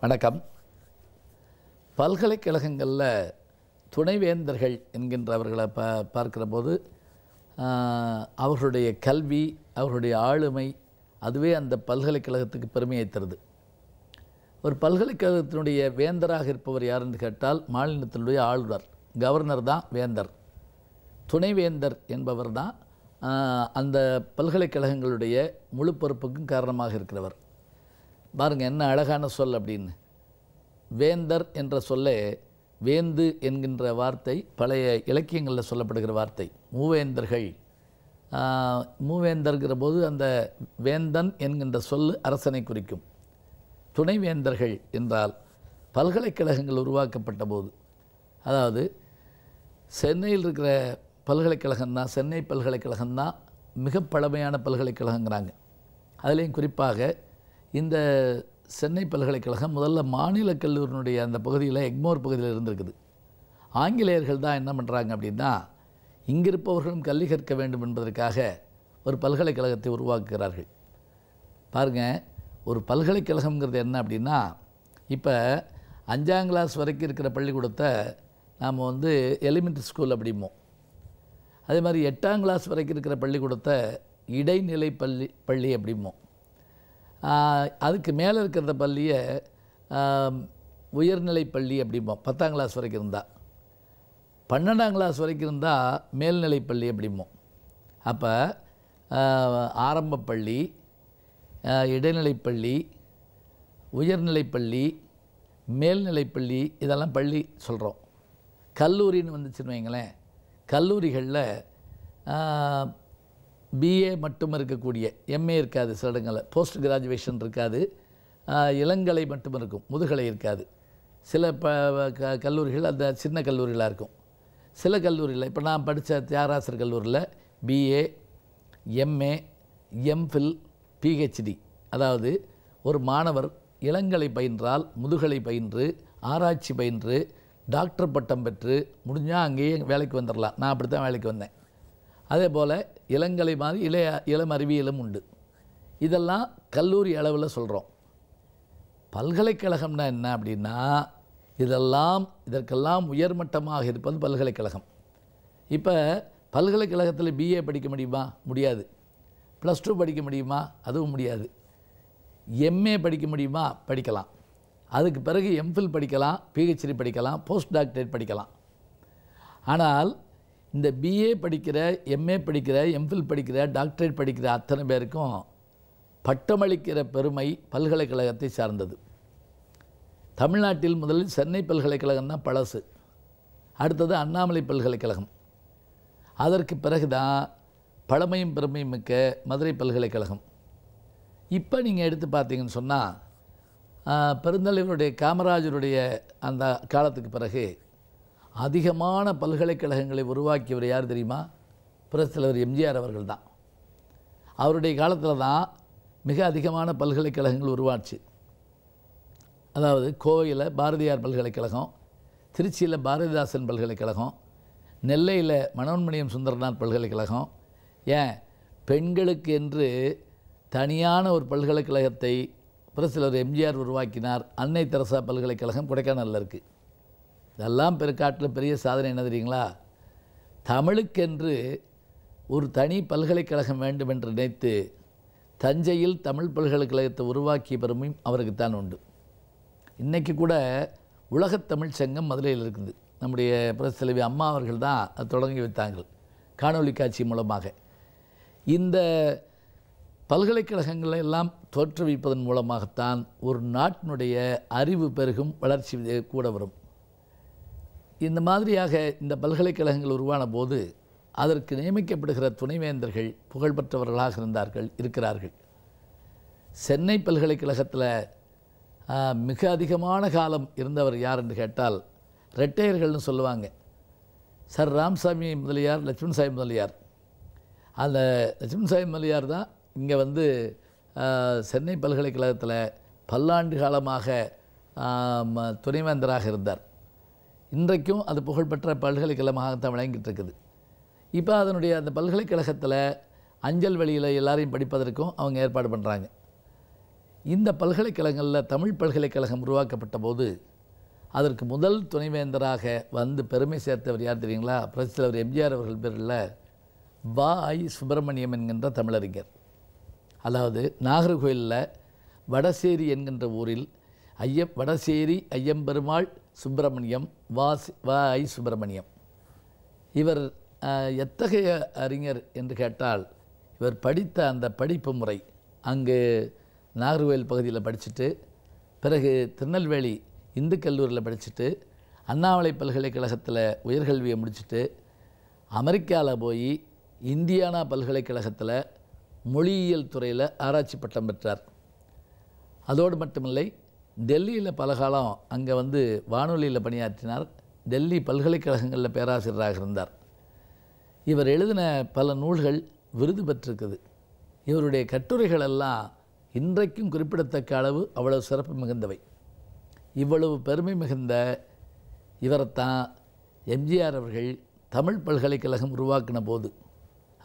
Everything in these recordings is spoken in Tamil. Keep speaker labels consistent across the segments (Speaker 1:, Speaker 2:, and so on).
Speaker 1: வணக்கம். பல்கலைக்கழகங்களில் துணைவேந்தர்கள் என்கின்றவர்களை பார்க்கிற போது அவர்களுடைய கல்வி, அவர்களுடைய ஆளுமை, அதுவே அந்த பல்கலைக்கழகத்துக்கு பெருமையை தருது. ஒரு பல்கலைக்கழகத்தினுடைய வேந்தராக இருப்பவர் யாருன்னு கேட்டால் மாநிலத்தினுடைய ஆளுநர், கவர்னர் தான் வேந்தர். துணைவேந்தர் என்பவர் தான் அந்த பல்கலைக்கழகங்களுடைய முழு பொறுப்புக்கும் காரணமாக இருக்கிறவர். பாருங்கள் என்ன அழகான சொல் அப்படின்னு. வேந்தர் என்ற சொல்லே வேந்து என்கின்ற வார்த்தை பழைய இலக்கியங்களில் சொல்லப்படுகிற வார்த்தை. மூவேந்தர்கள், மூவேந்தர்கிற போது அந்த வேந்தன் என்கின்ற சொல் அரசனை குறிக்கும். துணைவேந்தர்கள் என்றால் பல்கலைக்கழகங்கள் உருவாக்கப்பட்ட போது, அதாவது சென்னையில் இருக்கிற பல்கலைக்கழகம்தான், சென்னை பல்கலைக்கழகம்தான் மிக பழமையான பல்கலைக்கழகங்கிறாங்க. அதுலேயும் குறிப்பாக இந்த சென்னை பல்கலைக்கழகம் முதல்ல மாநில கல்லூரியினுடைய அந்த பகுதியில், எக்மோர் பகுதியில் இருந்திருக்குது. ஆங்கிலேயர்கள் தான் என்ன பண்ணுறாங்க அப்படின்னா, இங்கிருப்பவர்களும் கல்வி கற்க வேண்டும் என்பதற்காக ஒரு பல்கலைக்கழகத்தை உருவாக்குகிறார்கள். பாருங்கள், ஒரு பல்கலைக்கழகங்கிறது என்ன அப்படின்னா, இப்போ 5ஆம் கிளாஸ் வரைக்கும் இருக்கிற பள்ளிக்கூடத்தை நாம் எலிமெண்ட்ரி ஸ்கூல் அப்படிம்போம். அதே மாதிரி 8ஆம் கிளாஸ் வரைக்கும் இருக்கிற பள்ளிக்கூடத்தை இடைநிலை பள்ளி அப்படிம்போம். அதுக்கு மேலே இருக்கிற பள்ளியை உயர்நிலை பள்ளி அப்படிம்போம். 10ஆம் கிளாஸ் வரைக்கும் இருந்தால். 12ஆம் கிளாஸ் வரைக்கும் இருந்தால் மேல்நிலை பள்ளி அப்படிம்போம். அப்போ ஆரம்ப பள்ளி, இடைநிலைப்பள்ளி, உயர்நிலைப்பள்ளி, மேல்நிலைப்பள்ளி, இதெல்லாம் பள்ளி சொல்கிறோம். கல்லூரின்னு வந்துச்சுன்னு வைங்களேன், கல்லூரிகளில் பிஏ மட்டும் இருக்கக்கூடிய, எம்ஏ இருக்காது, சில இடங்களில் போஸ்ட் கிராஜுவேஷன் இருக்காது, இளங்கலை மட்டும் இருக்கும், முதுகலை இருக்காது. சில கல்லூரிகள் அந்த சின்ன கல்லூரிகளாக இருக்கும். சில கல்லூரியில், இப்போ நான் படித்த தியாகராசர் கல்லூரியில் பிஏ, எம்ஏ, எம்ஃபில், பிஹெச்டி, அதாவது ஒரு மாணவர் இளங்கலை பயின்றால் முதுகலை பயின்று ஆராய்ச்சி பயின்று டாக்டர் பட்டம் பெற்று முடிஞ்சால் அங்கேயே வேலைக்கு வந்துடலாம். நான் அப்படி தான் வேலைக்கு வந்தேன். அதே போல் இளங்கலை மாதிரி இளம் அறிவியலும் உண்டு. இதெல்லாம் கல்லூரி அளவில் சொல்கிறோம். பல்கலைக்கழகம்னா என்ன அப்படின்னா, இதற்கெல்லாம் உயர்மட்டமாக இருப்பது பல்கலைக்கழகம். இப்போ பல்கலைக்கழகத்தில் பிஏ படிக்க முடியுமா? முடியாது. +2 படிக்க முடியுமா? அதுவும் முடியாது. எம்ஏ படிக்க முடியுமா? படிக்கலாம். அதுக்கு பிறகு எம்ஃபில் படிக்கலாம், பிஹெச்டி படிக்கலாம், போஸ்ட் டாக்டரேட் படிக்கலாம். ஆனால் இந்த பிஏ படிக்கிற, எம்ஏ படிக்கிற, எம்ஃபில் படிக்கிற, டாக்டரேட் படிக்கிற அத்தனை பேருக்கும் பட்டமளிக்கிற பெருமை பல்கலைக்கழகத்தை சார்ந்தது. தமிழ்நாட்டில் முதலில் சென்னை பல்கலைக்கழகம் தான் பழசு. அடுத்தது அண்ணாமலை பல்கலைக்கழகம். அதற்கு பிறகு தான் பழமையும் பெருமையும் மிக்க மதுரை பல்கலைக்கழகம். இப்போ நீங்கள் எடுத்து பார்த்தீங்கன்னு சொன்னால், பெருந்தலைவருடைய காமராஜருடைய அந்த காலத்துக்கு பிறகு அதிகமான பல்கலைக்கழகங்களை உருவாக்கியவர் யார் தெரியுமா? புரட்சித் தலைவர் எம்ஜிஆர் அவர்கள் தான். அவருடைய காலத்தில் தான் மிக அதிகமான பல்கலைக்கழகங்கள் உருவாச்சு. அதாவது கோவையில் பாரதியார் பல்கலைக்கழகம், திருச்சியில் பாரதிதாசன் பல்கலைக்கழகம், நெல்லையில் மனோன்மணியம் சுந்தரநாத் பல்கலைக்கழகம், ஏன் பெண்களுக்கு என்று தனியான ஒரு பல்கலைக்கழகத்தை புரட்சித் தலைவர் எம்ஜிஆர் உருவாக்கினார். அன்னை தெரசா பல்கலைக்கழகம் கொடைக்கானலில் இருக்குது. இதெல்லாம் பெருக்காட்டில் பெரிய சாதனை என்ன தெரியுங்களா? தமிழுக்கென்று ஒரு தனி பல்கலைக்கழகம் வேண்டும் என்று நினைத்து தஞ்சையில் தமிழ் பல்கலைக்கழகத்தை உருவாக்கிய பெருமையும் அவருக்குத்தான் உண்டு. இன்றைக்கி கூட உலகத்தமிழ் சங்கம் மதுரையில் இருக்குது. நம்முடைய புரட்சித் தலைவி அம்மா அவர்கள் தான் அது தொடங்கி வைத்தாங்க, காணொலி காட்சி மூலமாக. இந்த பல்கலைக்கழகங்களை எல்லாம் தோற்றுவிப்பதன் மூலமாகத்தான் ஒரு நாட்டினுடைய அறிவு பெருகும், வளர்ச்சி கூட வரும். இந்த மாதிரியாக இந்த பல்கலைக்கழகங்கள் உருவான போது அதற்கு நியமிக்கப்படுகிற துணைவேந்தர்கள் புகழ்பெற்றவர்களாக இருக்கிறார்கள். சென்னை பல்கலைக்கழகத்தில் மிக அதிகமான காலம் இருந்தவர் யார் என்று கேட்டால் ரெட்டையர்கள்னு சொல்லுவாங்க. சர் ராமசாமி முதலியார், லட்சுமணசாமி முதலியார். அந்த லட்சுமணசாமி முதலியார் தான் இங்கே சென்னை பல்கலைக்கழகத்தில் பல்லாண்டு காலமாக துணைவேந்தராக இருந்தார். இன்றைக்கும் அது புகழ்பெற்ற பல்கலைக்கழகமாகத்தான் விளங்கிட்டு இருக்குது. இப்போ அதனுடைய அந்த பல்கலைக்கழகத்தில் அஞ்சல் வழியில் எல்லாரையும் படிப்பதற்கும் அவங்க ஏற்பாடு பண்ணுறாங்க. இந்த பல்கலைக்கழகங்களில் தமிழ் பல்கலைக்கழகம் உருவாக்கப்பட்ட போது அதற்கு முதல் துணைவேந்தராக வந்து பெருமை சேர்த்தவர் யார் தெரியுங்களா? புரட்சித் தலைவர் எம்ஜிஆர் அவர்கள் பேரில் வ.ஐ. சுப்பிரமணியம் என்கின்ற தமிழறிஞர். அதாவது நாகர்கோயிலில் வடசேரி என்கின்ற ஊரில் வடசேரி ஐயம்பெருமாள் சுப்பிரமணியம் வ.ஐ. சுப்பிரமணியம். இவர் எத்தகைய அறிஞர் என்று கேட்டால், இவர் படித்த அந்த படிப்பு முறை அங்கு நாகர்கோயில் பகுதியில் படிச்சுட்டு, பிறகு திருநெல்வேலி இந்து கல்லூரியில் படிச்சுட்டு, அண்ணாமலை பல்கலைக்கழகத்தில் உயர்கல்வியை முடிச்சுட்டு, அமெரிக்காவில் போய் இந்தியானா பல்கலைக்கழகத்தில் மொழியியல் துறையில் ஆராய்ச்சி பட்டம் பெற்றார். அதோடு மட்டுமில்லை, டெல்லியில் பல காலம் அங்கே வந்து வானொலியில் பணியாற்றினார். டெல்லி பல்கலைக்கழகங்களில் பேராசிரியராக இருந்தார். இவர் எழுதின பல நூல்கள் விருது பெற்றிருக்குது. இவருடைய கட்டுரைகள் எல்லாம் இன்றைக்கும் குறிப்பிடத்தக்க அளவு அவ்வளவு சிறப்பு மிகுந்தவை. இவ்வளவு பெருமை மிகுந்த இவரைத்தான் எம்ஜிஆர் அவர்கள் தமிழ் பல்கலைக்கழகம் உருவாக்கின போது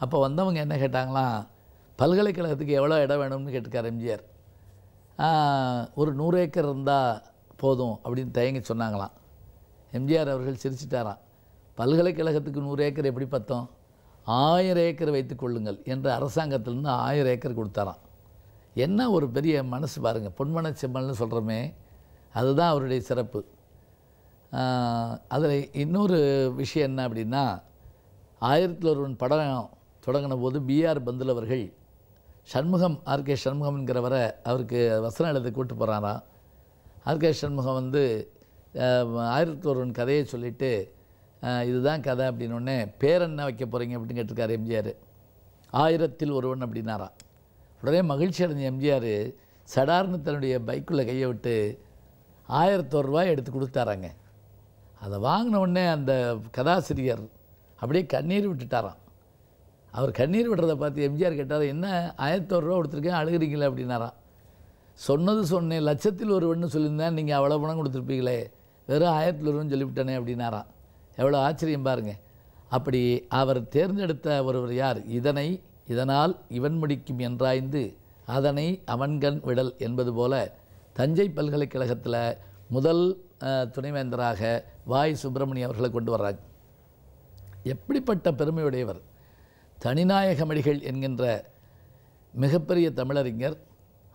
Speaker 1: அப்போ வந்தவங்க என்ன கேட்டாங்களாம், பல்கலைக்கழகத்துக்கு எவ்வளோ இடம் வேணும்னு கேட்டுக்கார் எம்ஜிஆர். ஒரு 100 ஏக்கர் இருந்தால் போதும் அப்படின்னு தயங்கி சொன்னாங்களாம். எம்ஜிஆர் அவர்கள் சிரிச்சிட்டாராம். பல்கலைக்கழகத்துக்கு 100 ஏக்கர் எப்படி பத்தோம், 1000 ஏக்கர் வைத்து கொள்ளுங்கள் என்று அரசாங்கத்திலேருந்து 1000 ஏக்கர் கொடுத்தாராம். என்ன ஒரு பெரிய மனசு பாருங்கள், பொன்மன செம்மல்னு சொல்கிறோமே, அதுதான் அவருடைய சிறப்பு. அதில் இன்னொரு விஷயம் என்ன அப்படின்னா, 1001 படம் தொடங்கின போது B.R. பந்துல் அவர்கள் சண்முகம் R.K. சண்முகம் என்கிறவரை அவருக்கு வசனம் எழுத கூட்டு போகிறாராம். R.K. சண்முகம் வந்து 1001 கதையை சொல்லிவிட்டு, இதுதான் கதை அப்படின்னோடனே பேர் என்ன வைக்க போகிறீங்க அப்படின்னு கேட்டிருக்காரு எம்ஜிஆர். 1001 அப்படின்னாராம். உடனே மகிழ்ச்சி அடைஞ்ச எம்ஜிஆர் சடார்னு தன்னுடைய பைக்குள்ளே கையை விட்டு 1001 ரூபாய் எடுத்து கொடுத்தாராங்க. அதை வாங்கின உடனே அந்த கதாசிரியர் அப்படியே கண்ணீர் விட்டுட்டாராம். அவர் கண்ணீர் விடுறதை பார்த்து எம்ஜிஆர் கேட்டார், என்ன 1001 ரூபா கொடுத்துருக்கேன் அழுகிறீங்களே அப்படின்னாராம். சொன்னேன், லட்சத்தில் ஒருவன்னு சொல்லியிருந்தேன், நீங்கள் அவ்வளோ பணம் கொடுத்துருப்பீங்களே, வெறும் 1001 சொல்லிவிட்டனே அப்படின்னாராம். எவ்வளோ ஆச்சரியம் பாருங்கள். அப்படி அவர் தேர்ந்தெடுத்த ஒருவர் யார், இதனால் இவன் முடிக்கும் என்றாய்ந்து அதனை அவன்கண் விடல் என்பது போல தஞ்சை பல்கலைக்கழகத்தில் முதல் துணைவேந்தராக வாய் சுப்பிரமணியம் அவர்களை கொண்டு வர்றாங்க. எப்படிப்பட்ட பெருமையுடையவர்! தனிநாயகமடிகள் என்கின்ற மிகப்பெரிய தமிழறிஞர்.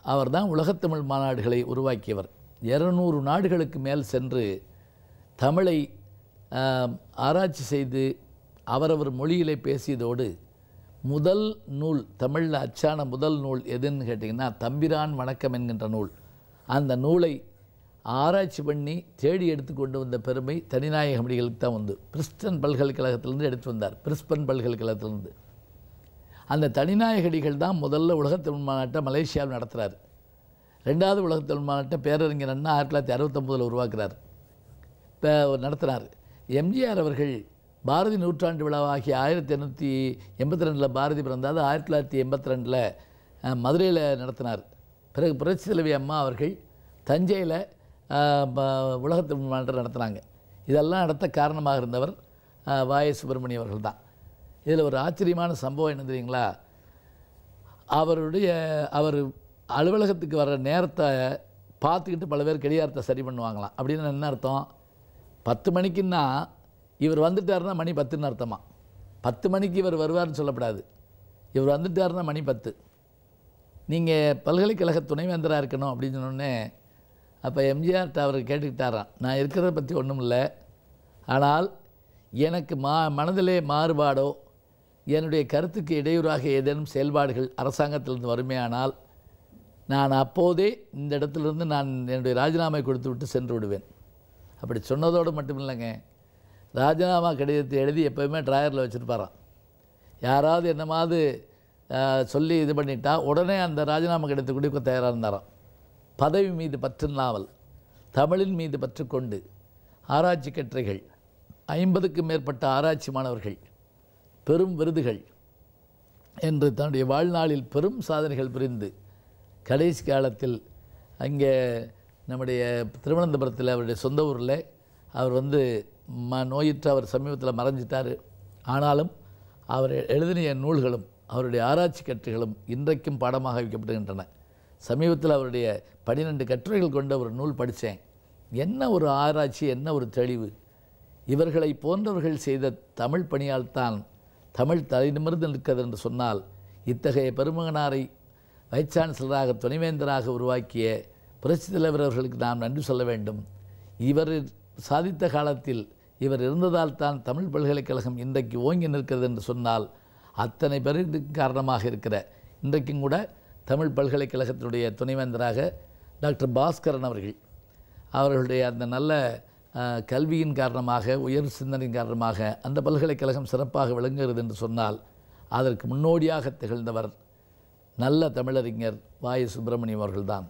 Speaker 1: அவர் தான் உலகத்தமிழ் மாநாடுகளை உருவாக்கியவர். 200 நாடுகளுக்கு மேல் சென்று தமிழை ஆராய்ச்சி செய்து அவரவர் மொழியிலே பேசியதோடு முதல் நூல் தமிழில் அச்சான முதல் நூல் எதுன்னு கேட்டிங்கன்னா தம்பிரான் வணக்கம் என்கின்ற நூல். அந்த நூலை ஆராய்ச்சி பண்ணி தேடி எடுத்து கொண்டு வந்த பெருமை தனிநாயகமடிகளுக்கு தான் வந்து. பிரிஸ்டன் பல்கலைக்கழகத்திலேருந்து எடுத்து வந்தார். பிரிஸ்பன் பல்கலைக்கழகத்திலேருந்து. அந்த தனிநாயகடிகள் தான் முதல்ல உலகத்தமிழ் மாநாட்டை மலேசியாவில் நடத்துகிறார். 2வது உலகத்தமிழ் மாநாட்டை பேரறிஞர் அண்ணா 1969 உருவாக்குறார், நடத்தினார். எம்ஜிஆர் அவர்கள் பாரதி நூற்றாண்டு விழாவாகிய 1882 பாரதி பிறந்தாது 1982 மதுரையில் நடத்தினார். பிறகு புரட்சி தலைவி அம்மா அவர்கள் தஞ்சையில் உலகத்தமிழ் மாநாட்டை நடத்தினாங்க. இதெல்லாம் நடத்த காரணமாக இருந்தவர் வாய சுப்பிரமணியம் அவர்கள் தான். இதில் ஒரு ஆச்சரியமான சம்பவம் என்ன தெரியுங்களா, அவர் அலுவலகத்துக்கு வர்ற நேரத்தை பார்த்துக்கிட்டு பல பேர் கடிகாரத்தை சரி பண்ணுவாங்களாம். அப்படின்னு என்ன அர்த்தம், 10 மணிக்குன்னா இவர் வந்துட்டாருன்னா மணி 10ன்னு அர்த்தமா. 10 மணிக்கு இவர் வருவார்னு சொல்லப்படாது, இவர் வந்துட்டாருன்னா மணி 10. நீங்கள் பல்கலைக்கழக துணைவேந்தராக இருக்கணும் அப்படின்னு சொன்னோடனே அப்போ எம்ஜிஆர்கிட்ட அவர் கேட்டுக்கிட்டாராம், நான் இருக்கிறத பற்றி ஒன்றும் இல்லை, ஆனால் எனக்கு மனதிலே மாறுபாடோ என்னுடைய கருத்துக்கு இடையூறாக ஏதேனும் செயல்பாடுகள் அரசாங்கத்திலிருந்து வருமையானால் நான் அப்போதே இந்த இடத்துலேருந்து நான் என்னுடைய ராஜினாமை கொடுத்து விட்டு சென்று விடுவேன். அப்படி சொன்னதோடு மட்டும் இல்லைங்க, ராஜினாமா கடிதத்தை எழுதி எப்போயுமே ட்ராயரில் வச்சுருப்பாராம். யாராவது என்னமாவது சொல்லி இது பண்ணிட்டா உடனே அந்த ராஜினாமா கடிதத்தை கொடுக்க தயாராக இருந்தாராம். பதவி மீது பற்றில்லாமல் தமிழின் மீது பற்று கொண்டு ஆராய்ச்சி கட்டுரைகள், 50க்கும் மேற்பட்ட ஆராய்ச்சி மாணவர்கள், பெரும் விருதுகள் என்று தன்னுடைய வாழ்நாளில் பெரும் சாதனைகள் புரிந்து கடைசி காலத்தில் அங்கே நம்முடைய திருவனந்தபுரத்தில் அவருடைய சொந்த ஊரில் அவர் வந்து நோயுற்று அவர் சமீபத்தில் மறைஞ்சிட்டார். ஆனாலும் அவர் எழுதிய நூல்களும் அவருடைய ஆராய்ச்சி கட்டுரைகளும் இன்றைக்கும் பாடமாக வைக்கப்படுகின்றன. சமீபத்தில் அவருடைய 12 கட்டுரைகள் கொண்ட ஒரு நூல் படித்தேன். என்ன ஒரு ஆராய்ச்சி, என்ன ஒரு தெளிவு! இவர்களை போன்றவர்கள் செய்த தமிழ் பணியால்தான் தமிழ் தலைநிமிர்ந்து நிற்கிறது என்று சொன்னால், இத்தகைய பெருமகனாரை வைஸ் சான்சலராக துணைவேந்தராக உருவாக்கிய புரட்சித் தலைவர் அவர்களுக்கு நாம் நன்றி சொல்ல வேண்டும். இவர் சாதித்த காலத்தில் இவர் இருந்ததால் தான் தமிழ் பல்கலைக்கழகம் இன்றைக்கு ஓங்கி நிற்கிறது என்று சொன்னால், அத்தனை பேருக்கு காரணமாக இருக்கிற இன்றைக்கும் கூட தமிழ் பல்கலைக்கழகத்தினுடைய துணைவேந்தராக டாக்டர் பாஸ்கரன் அவர்களுடைய அந்த நல்ல கல்வியின் காரணமாக, உயர் சிந்தனையின் காரணமாக அந்த பல்கலைக்கழகம் சிறப்பாக விளங்குகிறது என்று சொன்னால், அதற்கு முன்னோடியாக திகழ்ந்தவர் நல்ல தமிழறிஞர் வாயு சுப்பிரமணியம் அவர்கள்தான்.